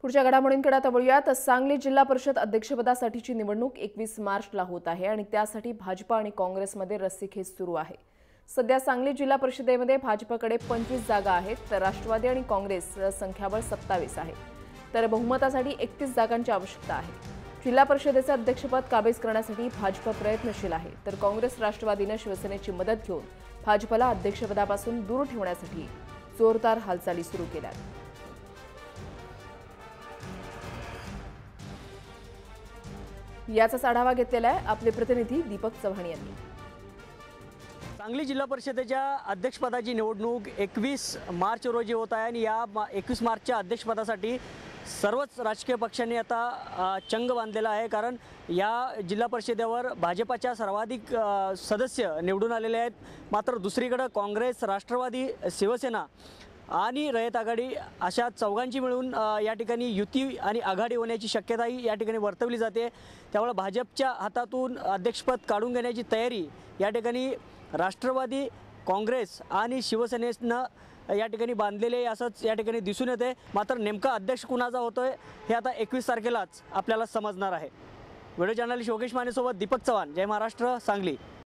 पुढच्या घडामोडींकडे आता वळूयात। सांगली जिल्हा परिषद अध्यक्षपदासाठीची निवडणूक 21 मार्चला होत आहे आणि त्यासाठी भाजप आणि काँग्रेसमध्ये रस्सीखेच सुरू आहे। सध्या सांगली जिल्हा परिषदेमध्ये भाजपकडे 25 जागा आहेत, तर राष्ट्रवादी आणि काँग्रेस संख्याबळ 27 आहे, तर बहुमतासाठी 31 जागांची आवश्यकता आहे। जिल्हा परिषदेचे अध्यक्षपद काबीज करण्यासाठी भाजप प्रयत्नशील आहे, तर काँग्रेस राष्ट्रवादीने शिवसेनेची मदत घेऊन भाजपला अध्यक्षपदापासून दूर ठेवण्यासाठी जोरदार हालचाली सुरू केल्या। याचाच आढावा घेतलेला आहे आपले प्रतिनिधी दीपक चव्हाण यांनी। सांगली जिल्हा परिषदेच्या अध्यक्षपदाची निवडणूक 21 मार्च रोजी होत आहे आणि या 21 मार्चच्या अध्यक्षपदासाठी सर्वच राजकीय पक्षांनी आता चंग बांधलेला आहे, कारण या जिल्हा परिषदेवर भाजपच्या सर्वाधिक सदस्य निवडून आलेले आहेत। मात्र दुसरीकडे काँग्रेस, राष्ट्रवादी, शिवसेना आणि रयत आघाडी अशा चौघांची मिळून या ठिकाणी युती आणि आघाडी होण्याची शक्यताही या ठिकाणी वर्तवली जाते। त्यामुळे भाजपच्या हातातून अध्यक्षपद काढून घेण्याची तयारी या ठिकाणी राष्ट्रवादी, काँग्रेस आणि शिवसेनेनं या ठिकाणी बांधलेले असंच या ठिकाणी दिसून येते। मात्र नेमका अध्यक्ष कुणाचा होतोय हे आता 21 तारखेलाच आपल्याला समजणार आहे। व्हिडिओ जर्नलिस्ट योगेश मानेसोबत दीपक चव्हाण, जय महाराष्ट्र, सांगली।